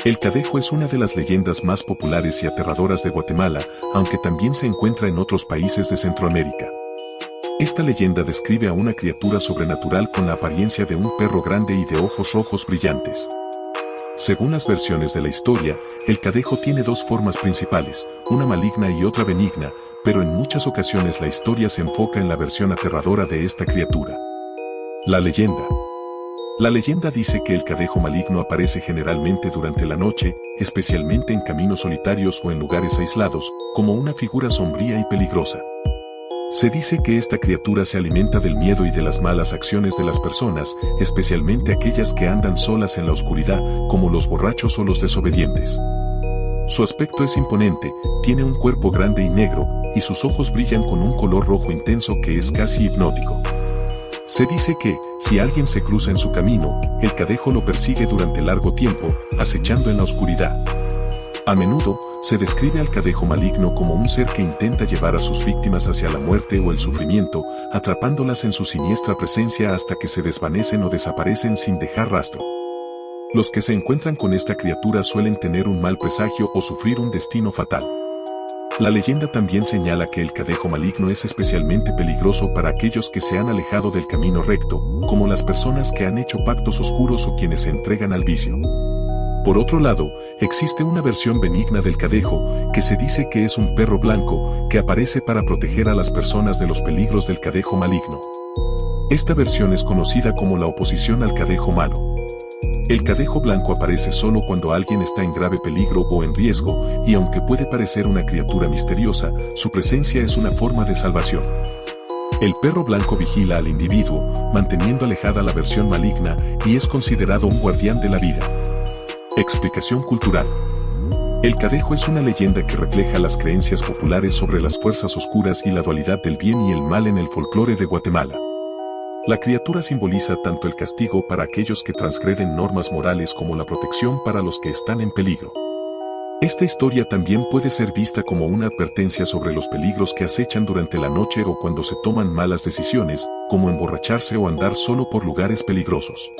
El Cadejo es una de las leyendas más populares y aterradoras de Guatemala, aunque también se encuentra en otros países de Centroamérica. Esta leyenda describe a una criatura sobrenatural con la apariencia de un perro grande y de ojos rojos brillantes. Según las versiones de la historia, el Cadejo tiene dos formas principales, una maligna y otra benigna, pero en muchas ocasiones la historia se enfoca en la versión aterradora de esta criatura. La leyenda. La leyenda dice que el Cadejo maligno aparece generalmente durante la noche, especialmente en caminos solitarios o en lugares aislados, como una figura sombría y peligrosa. Se dice que esta criatura se alimenta del miedo y de las malas acciones de las personas, especialmente aquellas que andan solas en la oscuridad, como los borrachos o los desobedientes. Su aspecto es imponente, tiene un cuerpo grande y negro, y sus ojos brillan con un color rojo intenso que es casi hipnótico. Se dice que, si alguien se cruza en su camino, el Cadejo lo persigue durante largo tiempo, acechando en la oscuridad. A menudo, se describe al Cadejo maligno como un ser que intenta llevar a sus víctimas hacia la muerte o el sufrimiento, atrapándolas en su siniestra presencia hasta que se desvanecen o desaparecen sin dejar rastro. Los que se encuentran con esta criatura suelen tener un mal presagio o sufrir un destino fatal. La leyenda también señala que el Cadejo maligno es especialmente peligroso para aquellos que se han alejado del camino recto, como las personas que han hecho pactos oscuros o quienes se entregan al vicio. Por otro lado, existe una versión benigna del Cadejo, que se dice que es un perro blanco, que aparece para proteger a las personas de los peligros del Cadejo maligno. Esta versión es conocida como la oposición al Cadejo malo. El Cadejo blanco aparece solo cuando alguien está en grave peligro o en riesgo, y aunque puede parecer una criatura misteriosa, su presencia es una forma de salvación. El perro blanco vigila al individuo, manteniendo alejada la versión maligna, y es considerado un guardián de la vida. Explicación cultural. El Cadejo es una leyenda que refleja las creencias populares sobre las fuerzas oscuras y la dualidad del bien y el mal en el folclore de Guatemala. La criatura simboliza tanto el castigo para aquellos que transgreden normas morales como la protección para los que están en peligro. Esta historia también puede ser vista como una advertencia sobre los peligros que acechan durante la noche o cuando se toman malas decisiones, como emborracharse o andar solo por lugares peligrosos.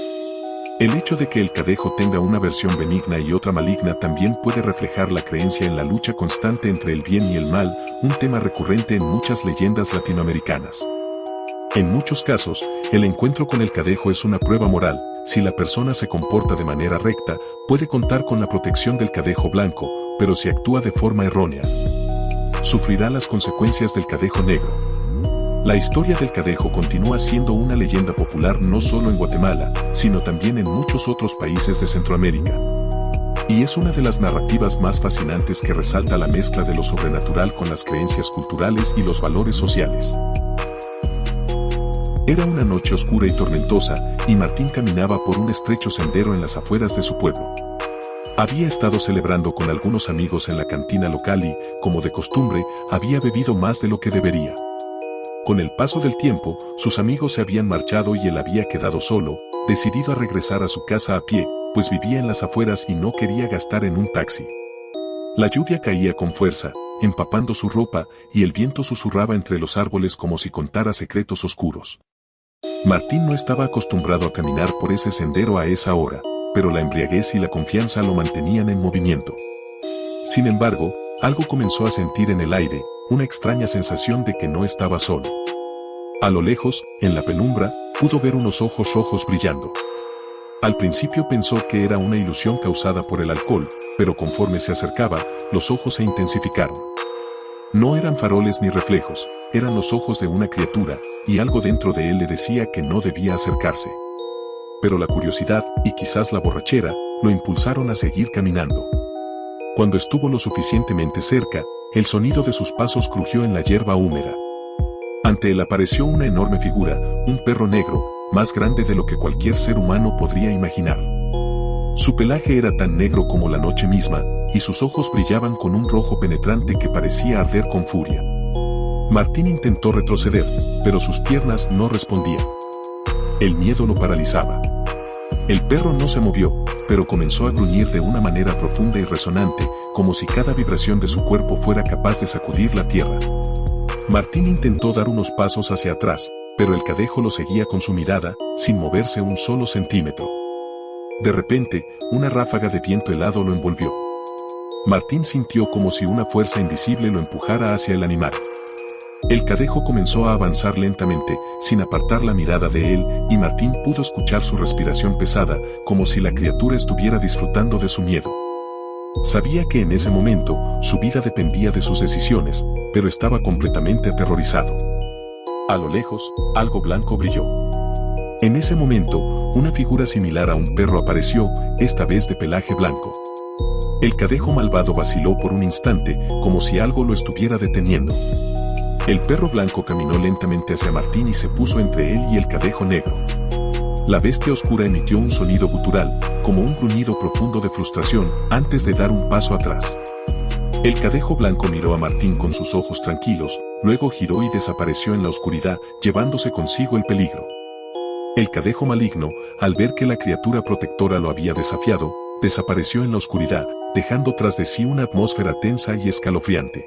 El hecho de que el Cadejo tenga una versión benigna y otra maligna también puede reflejar la creencia en la lucha constante entre el bien y el mal, un tema recurrente en muchas leyendas latinoamericanas. En muchos casos, el encuentro con el Cadejo es una prueba moral. Si la persona se comporta de manera recta, puede contar con la protección del Cadejo blanco, pero si actúa de forma errónea, sufrirá las consecuencias del Cadejo negro. La historia del Cadejo continúa siendo una leyenda popular no solo en Guatemala, sino también en muchos otros países de Centroamérica. Y es una de las narrativas más fascinantes que resalta la mezcla de lo sobrenatural con las creencias culturales y los valores sociales. Era una noche oscura y tormentosa, y Martín caminaba por un estrecho sendero en las afueras de su pueblo. Había estado celebrando con algunos amigos en la cantina local y, como de costumbre, había bebido más de lo que debería. Con el paso del tiempo, sus amigos se habían marchado y él había quedado solo, decidido a regresar a su casa a pie, pues vivía en las afueras y no quería gastar en un taxi. La lluvia caía con fuerza, empapando su ropa, y el viento susurraba entre los árboles como si contara secretos oscuros. Martín no estaba acostumbrado a caminar por ese sendero a esa hora, pero la embriaguez y la confianza lo mantenían en movimiento. Sin embargo, algo comenzó a sentir en el aire, una extraña sensación de que no estaba solo. A lo lejos, en la penumbra, pudo ver unos ojos rojos brillando. Al principio pensó que era una ilusión causada por el alcohol, pero conforme se acercaba, los ojos se intensificaron. No eran faroles ni reflejos, eran los ojos de una criatura, y algo dentro de él le decía que no debía acercarse. Pero la curiosidad, y quizás la borrachera, lo impulsaron a seguir caminando. Cuando estuvo lo suficientemente cerca, el sonido de sus pasos crujió en la hierba húmeda. Ante él apareció una enorme figura, un perro negro, más grande de lo que cualquier ser humano podría imaginar. Su pelaje era tan negro como la noche misma, y sus ojos brillaban con un rojo penetrante que parecía arder con furia. Martín intentó retroceder, pero sus piernas no respondían. El miedo lo paralizaba. El perro no se movió, pero comenzó a gruñir de una manera profunda y resonante, como si cada vibración de su cuerpo fuera capaz de sacudir la tierra. Martín intentó dar unos pasos hacia atrás, pero el Cadejo lo seguía con su mirada, sin moverse un solo centímetro. De repente, una ráfaga de viento helado lo envolvió. Martín sintió como si una fuerza invisible lo empujara hacia el animal. El cadejo comenzó a avanzar lentamente, sin apartar la mirada de él, y Martín pudo escuchar su respiración pesada, como si la criatura estuviera disfrutando de su miedo. Sabía que en ese momento, su vida dependía de sus decisiones, pero estaba completamente aterrorizado. A lo lejos, algo blanco brilló. En ese momento, una figura similar a un perro apareció, esta vez de pelaje blanco. El cadejo malvado vaciló por un instante, como si algo lo estuviera deteniendo. El perro blanco caminó lentamente hacia Martín y se puso entre él y el cadejo negro. La bestia oscura emitió un sonido gutural, como un gruñido profundo de frustración, antes de dar un paso atrás. El cadejo blanco miró a Martín con sus ojos tranquilos, luego giró y desapareció en la oscuridad, llevándose consigo el peligro. El cadejo maligno, al ver que la criatura protectora lo había desafiado, desapareció en la oscuridad, dejando tras de sí una atmósfera tensa y escalofriante.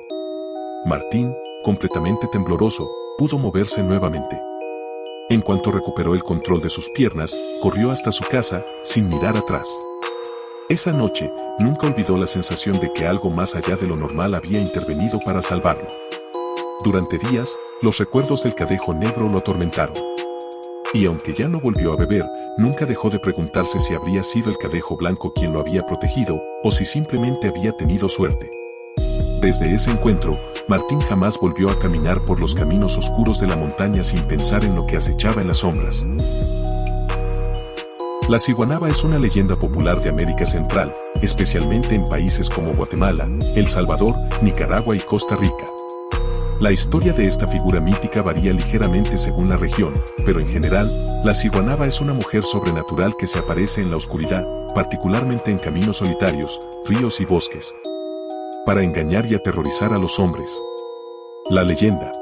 Martín, completamente tembloroso, pudo moverse nuevamente. En cuanto recuperó el control de sus piernas, corrió hasta su casa, sin mirar atrás. Esa noche, nunca olvidó la sensación de que algo más allá de lo normal había intervenido para salvarlo. Durante días, los recuerdos del cadejo negro lo atormentaron. Y aunque ya no volvió a beber, nunca dejó de preguntarse si habría sido el cadejo blanco quien lo había protegido, o si simplemente había tenido suerte. Desde ese encuentro, Martín jamás volvió a caminar por los caminos oscuros de la montaña sin pensar en lo que acechaba en las sombras. La ciguanaba es una leyenda popular de América Central, especialmente en países como Guatemala, El Salvador, Nicaragua y Costa Rica. La historia de esta figura mítica varía ligeramente según la región, pero en general, la ciguanaba es una mujer sobrenatural que se aparece en la oscuridad, particularmente en caminos solitarios, ríos y bosques, para engañar y aterrorizar a los hombres. La leyenda.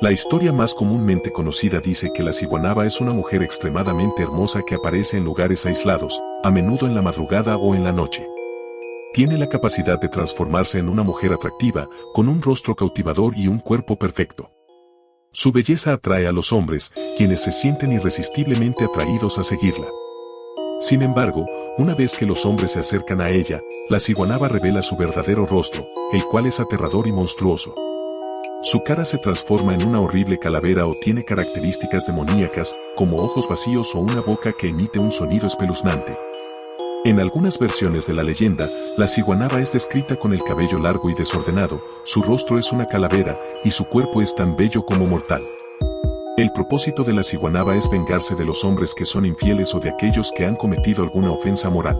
La historia más comúnmente conocida dice que la ciguanaba es una mujer extremadamente hermosa que aparece en lugares aislados, a menudo en la madrugada o en la noche. Tiene la capacidad de transformarse en una mujer atractiva, con un rostro cautivador y un cuerpo perfecto. Su belleza atrae a los hombres, quienes se sienten irresistiblemente atraídos a seguirla. Sin embargo, una vez que los hombres se acercan a ella, la ciguanaba revela su verdadero rostro, el cual es aterrador y monstruoso. Su cara se transforma en una horrible calavera o tiene características demoníacas, como ojos vacíos o una boca que emite un sonido espeluznante. En algunas versiones de la leyenda, la ciguanaba es descrita con el cabello largo y desordenado, su rostro es una calavera, y su cuerpo es tan bello como mortal. El propósito de la ciguanaba es vengarse de los hombres que son infieles o de aquellos que han cometido alguna ofensa moral.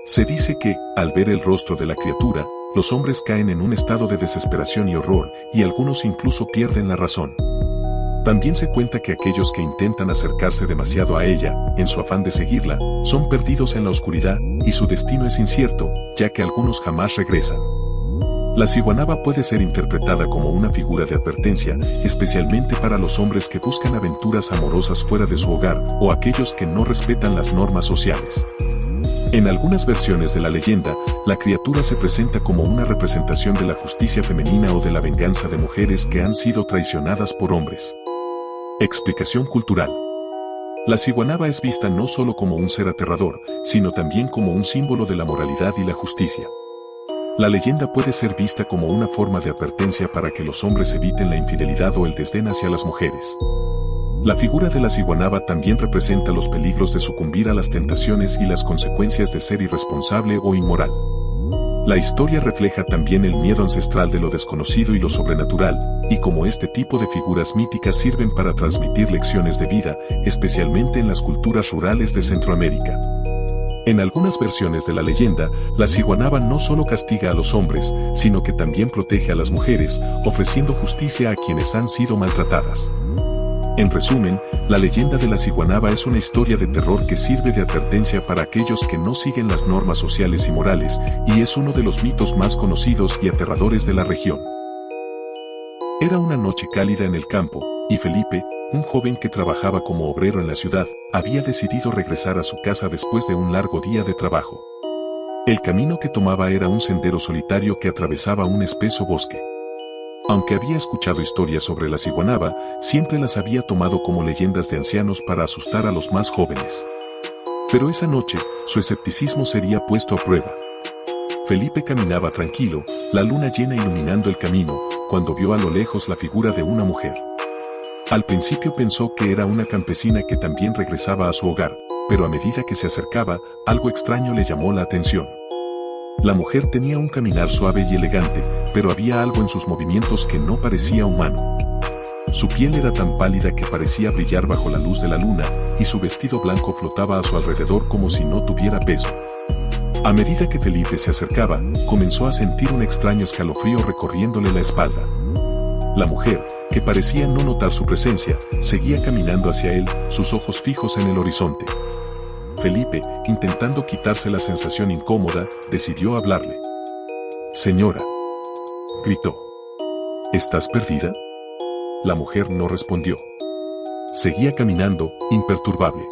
Se dice que, al ver el rostro de la criatura, los hombres caen en un estado de desesperación y horror, y algunos incluso pierden la razón. También se cuenta que aquellos que intentan acercarse demasiado a ella, en su afán de seguirla, son perdidos en la oscuridad, y su destino es incierto, ya que algunos jamás regresan. La ciguanaba puede ser interpretada como una figura de advertencia, especialmente para los hombres que buscan aventuras amorosas fuera de su hogar, o aquellos que no respetan las normas sociales. En algunas versiones de la leyenda, la criatura se presenta como una representación de la justicia femenina o de la venganza de mujeres que han sido traicionadas por hombres. Explicación cultural. La ciguanaba es vista no solo como un ser aterrador, sino también como un símbolo de la moralidad y la justicia. La leyenda puede ser vista como una forma de advertencia para que los hombres eviten la infidelidad o el desdén hacia las mujeres. La figura de la ciguanaba también representa los peligros de sucumbir a las tentaciones y las consecuencias de ser irresponsable o inmoral. La historia refleja también el miedo ancestral de lo desconocido y lo sobrenatural, y cómo este tipo de figuras míticas sirven para transmitir lecciones de vida, especialmente en las culturas rurales de Centroamérica. En algunas versiones de la leyenda, la ciguanaba no solo castiga a los hombres, sino que también protege a las mujeres, ofreciendo justicia a quienes han sido maltratadas. En resumen, la leyenda de la ciguanaba es una historia de terror que sirve de advertencia para aquellos que no siguen las normas sociales y morales, y es uno de los mitos más conocidos y aterradores de la región. Era una noche cálida en el campo, y Felipe, un joven que trabajaba como obrero en la ciudad, había decidido regresar a su casa después de un largo día de trabajo. El camino que tomaba era un sendero solitario que atravesaba un espeso bosque. Aunque había escuchado historias sobre la ciguanaba, siempre las había tomado como leyendas de ancianos para asustar a los más jóvenes. Pero esa noche, su escepticismo sería puesto a prueba. Felipe caminaba tranquilo, la luna llena iluminando el camino, cuando vio a lo lejos la figura de una mujer. Al principio pensó que era una campesina que también regresaba a su hogar, pero a medida que se acercaba, algo extraño le llamó la atención. La mujer tenía un caminar suave y elegante, pero había algo en sus movimientos que no parecía humano. Su piel era tan pálida que parecía brillar bajo la luz de la luna, y su vestido blanco flotaba a su alrededor como si no tuviera peso. A medida que Felipe se acercaba, comenzó a sentir un extraño escalofrío recorriéndole la espalda. La mujer, que parecía no notar su presencia, seguía caminando hacia él, sus ojos fijos en el horizonte. Felipe, intentando quitarse la sensación incómoda, decidió hablarle. «Señora», gritó. «¿Estás perdida?». La mujer no respondió. Seguía caminando, imperturbable.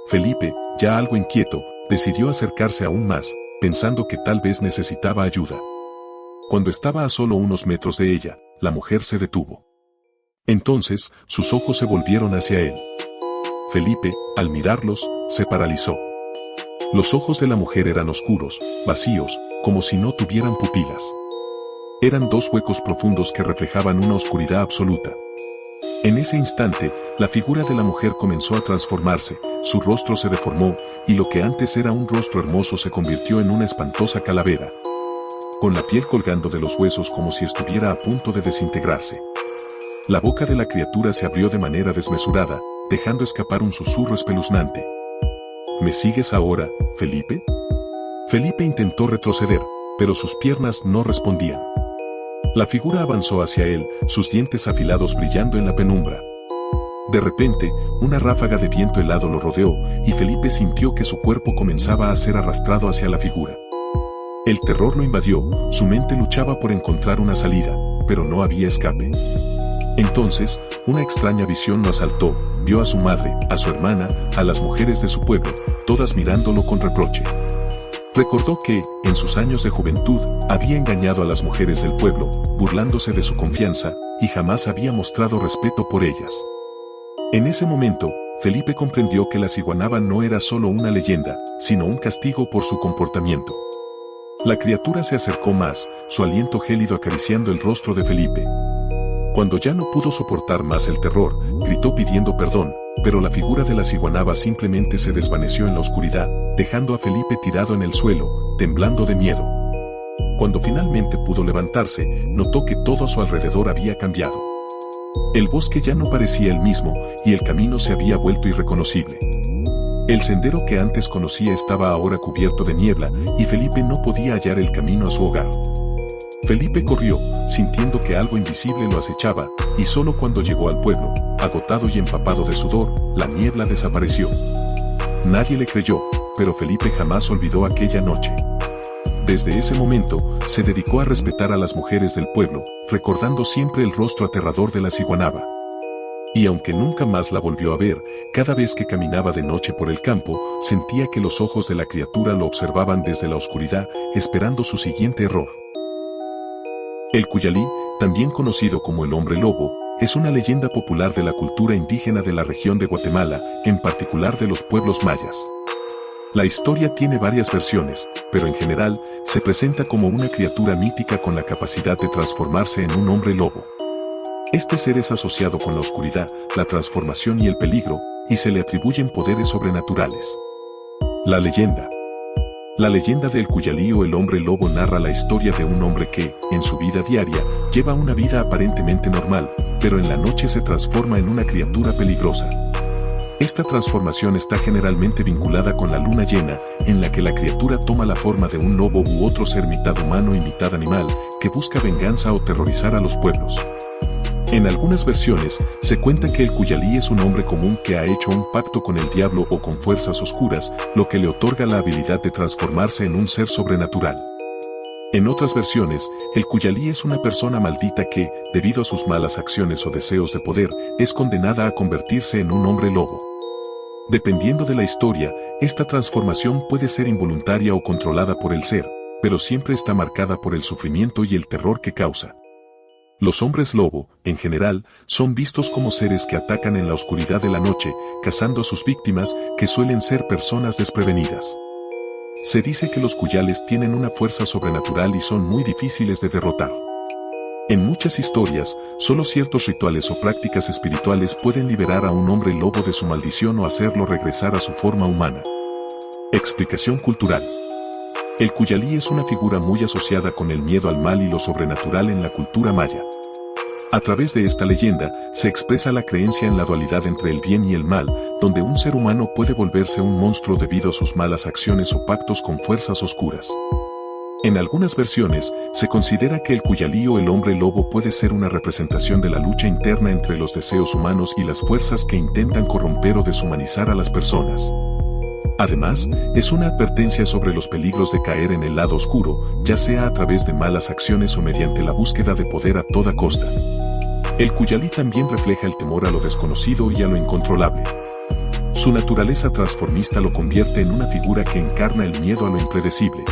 Felipe, ya algo inquieto, decidió acercarse aún más, pensando que tal vez necesitaba ayuda. Cuando estaba a solo unos metros de ella, la mujer se detuvo. Entonces, sus ojos se volvieron hacia él. Felipe, al mirarlos, se paralizó. Los ojos de la mujer eran oscuros, vacíos, como si no tuvieran pupilas. Eran dos huecos profundos que reflejaban una oscuridad absoluta. En ese instante, la figura de la mujer comenzó a transformarse, su rostro se deformó, y lo que antes era un rostro hermoso se convirtió en una espantosa calavera, con la piel colgando de los huesos como si estuviera a punto de desintegrarse. La boca de la criatura se abrió de manera desmesurada, dejando escapar un susurro espeluznante. ¿Me sigues ahora, Felipe? Felipe intentó retroceder, pero sus piernas no respondían. La figura avanzó hacia él, sus dientes afilados brillando en la penumbra. De repente, una ráfaga de viento helado lo rodeó, y Felipe sintió que su cuerpo comenzaba a ser arrastrado hacia la figura. El terror lo invadió, su mente luchaba por encontrar una salida, pero no había escape. Entonces, una extraña visión lo asaltó, vio a su madre, a su hermana, a las mujeres de su pueblo, todas mirándolo con reproche. Recordó que, en sus años de juventud, había engañado a las mujeres del pueblo, burlándose de su confianza, y jamás había mostrado respeto por ellas. En ese momento, Felipe comprendió que la ciguanaba no era solo una leyenda, sino un castigo por su comportamiento. La criatura se acercó más, su aliento gélido acariciando el rostro de Felipe. Cuando ya no pudo soportar más el terror, gritó pidiendo perdón, pero la figura de la ciguanaba simplemente se desvaneció en la oscuridad, dejando a Felipe tirado en el suelo, temblando de miedo. Cuando finalmente pudo levantarse, notó que todo a su alrededor había cambiado. El bosque ya no parecía el mismo, y el camino se había vuelto irreconocible. El sendero que antes conocía estaba ahora cubierto de niebla, y Felipe no podía hallar el camino a su hogar. Felipe corrió, sintiendo que algo invisible lo acechaba, y solo cuando llegó al pueblo, agotado y empapado de sudor, la niebla desapareció. Nadie le creyó, pero Felipe jamás olvidó aquella noche. Desde ese momento, se dedicó a respetar a las mujeres del pueblo, recordando siempre el rostro aterrador de la ciguanaba. Y aunque nunca más la volvió a ver, cada vez que caminaba de noche por el campo, sentía que los ojos de la criatura lo observaban desde la oscuridad, esperando su siguiente error. El Cuyalí, también conocido como el hombre lobo, es una leyenda popular de la cultura indígena de la región de Guatemala, en particular de los pueblos mayas. La historia tiene varias versiones, pero en general, se presenta como una criatura mítica con la capacidad de transformarse en un hombre lobo. Este ser es asociado con la oscuridad, la transformación y el peligro, y se le atribuyen poderes sobrenaturales. La leyenda. La leyenda del Cuyalí o el hombre lobo narra la historia de un hombre que, en su vida diaria, lleva una vida aparentemente normal, pero en la noche se transforma en una criatura peligrosa. Esta transformación está generalmente vinculada con la luna llena, en la que la criatura toma la forma de un lobo u otro ser mitad humano y mitad animal, que busca venganza o terrorizar a los pueblos. En algunas versiones, se cuenta que el Cuyalí es un hombre común que ha hecho un pacto con el diablo o con fuerzas oscuras, lo que le otorga la habilidad de transformarse en un ser sobrenatural. En otras versiones, el Cuyalí es una persona maldita que, debido a sus malas acciones o deseos de poder, es condenada a convertirse en un hombre lobo. Dependiendo de la historia, esta transformación puede ser involuntaria o controlada por el ser, pero siempre está marcada por el sufrimiento y el terror que causa. Los hombres lobo, en general, son vistos como seres que atacan en la oscuridad de la noche, cazando a sus víctimas, que suelen ser personas desprevenidas. Se dice que los cuyales tienen una fuerza sobrenatural y son muy difíciles de derrotar. En muchas historias, solo ciertos rituales o prácticas espirituales pueden liberar a un hombre lobo de su maldición o hacerlo regresar a su forma humana. Explicación cultural. El cuyalí es una figura muy asociada con el miedo al mal y lo sobrenatural en la cultura maya. A través de esta leyenda, se expresa la creencia en la dualidad entre el bien y el mal, donde un ser humano puede volverse un monstruo debido a sus malas acciones o pactos con fuerzas oscuras. En algunas versiones, se considera que el cuyalí o el hombre lobo puede ser una representación de la lucha interna entre los deseos humanos y las fuerzas que intentan corromper o deshumanizar a las personas. Además, es una advertencia sobre los peligros de caer en el lado oscuro, ya sea a través de malas acciones o mediante la búsqueda de poder a toda costa. El cuyalí también refleja el temor a lo desconocido y a lo incontrolable. Su naturaleza transformista lo convierte en una figura que encarna el miedo a lo impredecible.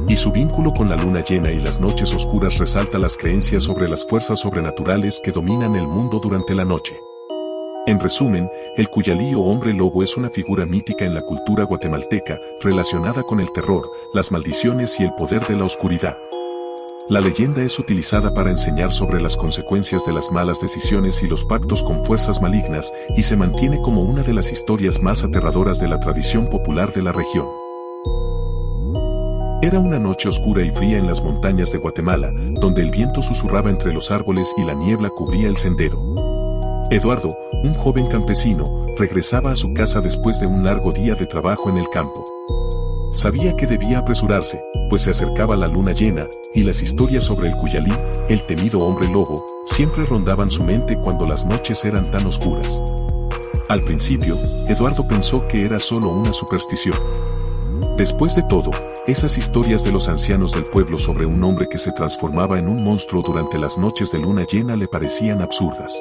Y su vínculo con la luna llena y las noches oscuras resalta las creencias sobre las fuerzas sobrenaturales que dominan el mundo durante la noche. En resumen, el cuyalí o hombre lobo es una figura mítica en la cultura guatemalteca, relacionada con el terror, las maldiciones y el poder de la oscuridad. La leyenda es utilizada para enseñar sobre las consecuencias de las malas decisiones y los pactos con fuerzas malignas, y se mantiene como una de las historias más aterradoras de la tradición popular de la región. Era una noche oscura y fría en las montañas de Guatemala, donde el viento susurraba entre los árboles y la niebla cubría el sendero. Eduardo, un joven campesino, regresaba a su casa después de un largo día de trabajo en el campo. Sabía que debía apresurarse, pues se acercaba la luna llena, y las historias sobre el cuyalí, el temido hombre lobo, siempre rondaban su mente cuando las noches eran tan oscuras. Al principio, Eduardo pensó que era solo una superstición. Después de todo, esas historias de los ancianos del pueblo sobre un hombre que se transformaba en un monstruo durante las noches de luna llena le parecían absurdas.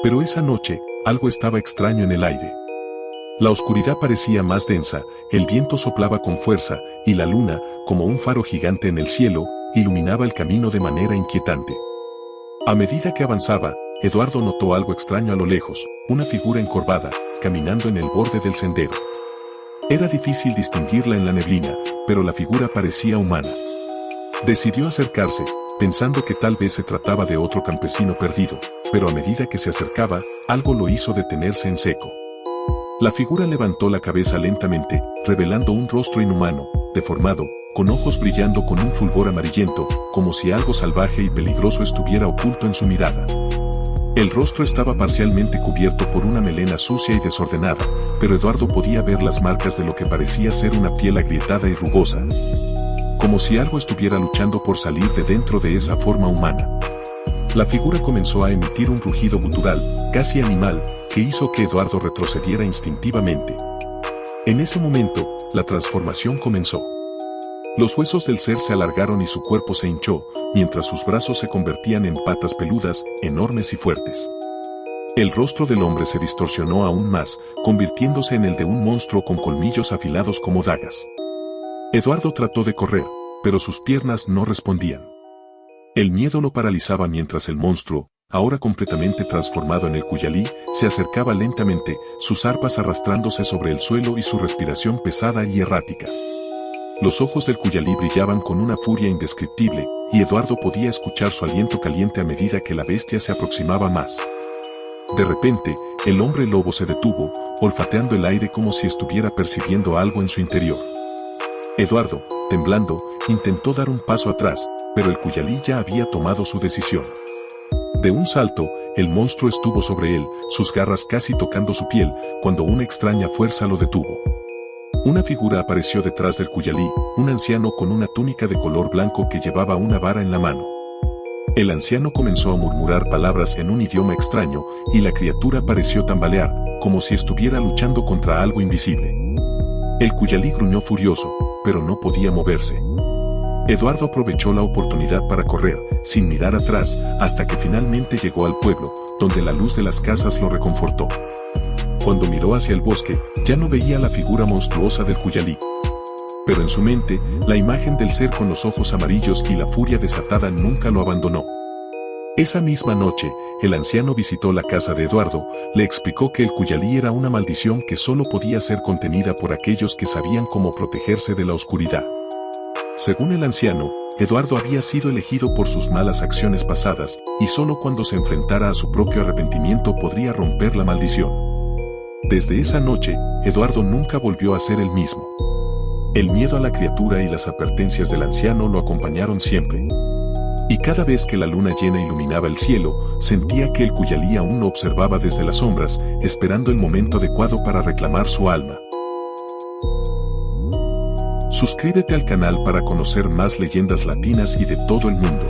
Pero esa noche, algo estaba extraño en el aire. La oscuridad parecía más densa, el viento soplaba con fuerza, y la luna, como un faro gigante en el cielo, iluminaba el camino de manera inquietante. A medida que avanzaba, Eduardo notó algo extraño a lo lejos, una figura encorvada, caminando en el borde del sendero. Era difícil distinguirla en la neblina, pero la figura parecía humana. Decidió acercarse, pensando que tal vez se trataba de otro campesino perdido, pero a medida que se acercaba, algo lo hizo detenerse en seco. La figura levantó la cabeza lentamente, revelando un rostro inhumano, deformado, con ojos brillando con un fulgor amarillento, como si algo salvaje y peligroso estuviera oculto en su mirada. El rostro estaba parcialmente cubierto por una melena sucia y desordenada, pero Eduardo podía ver las marcas de lo que parecía ser una piel agrietada y rugosa, como si algo estuviera luchando por salir de dentro de esa forma humana. La figura comenzó a emitir un rugido gutural, casi animal, que hizo que Eduardo retrocediera instintivamente. En ese momento, la transformación comenzó. Los huesos del ser se alargaron y su cuerpo se hinchó, mientras sus brazos se convertían en patas peludas, enormes y fuertes. El rostro del hombre se distorsionó aún más, convirtiéndose en el de un monstruo con colmillos afilados como dagas. Eduardo trató de correr, pero sus piernas no respondían. El miedo lo paralizaba mientras el monstruo, ahora completamente transformado en el cuyalí, se acercaba lentamente, sus arpas arrastrándose sobre el suelo y su respiración pesada y errática. Los ojos del cuyalí brillaban con una furia indescriptible, y Eduardo podía escuchar su aliento caliente a medida que la bestia se aproximaba más. De repente, el hombre lobo se detuvo, olfateando el aire como si estuviera percibiendo algo en su interior. Eduardo, temblando, intentó dar un paso atrás, pero el cuyalí ya había tomado su decisión. De un salto, el monstruo estuvo sobre él, sus garras casi tocando su piel, cuando una extraña fuerza lo detuvo. Una figura apareció detrás del cuyalí, un anciano con una túnica de color blanco que llevaba una vara en la mano. El anciano comenzó a murmurar palabras en un idioma extraño, y la criatura pareció tambalear, como si estuviera luchando contra algo invisible. El cuyalí gruñó furioso, pero no podía moverse. Eduardo aprovechó la oportunidad para correr, sin mirar atrás, hasta que finalmente llegó al pueblo, donde la luz de las casas lo reconfortó. Cuando miró hacia el bosque, ya no veía la figura monstruosa del cuyalí. Pero en su mente, la imagen del ser con los ojos amarillos y la furia desatada nunca lo abandonó. Esa misma noche, el anciano visitó la casa de Eduardo, le explicó que el Cuyalí era una maldición que solo podía ser contenida por aquellos que sabían cómo protegerse de la oscuridad. Según el anciano, Eduardo había sido elegido por sus malas acciones pasadas, y solo cuando se enfrentara a su propio arrepentimiento podría romper la maldición. Desde esa noche, Eduardo nunca volvió a ser el mismo. El miedo a la criatura y las advertencias del anciano lo acompañaron siempre. Y cada vez que la luna llena iluminaba el cielo, sentía que el Cuyalí aún lo observaba desde las sombras, esperando el momento adecuado para reclamar su alma. Suscríbete al canal para conocer más leyendas latinas y de todo el mundo.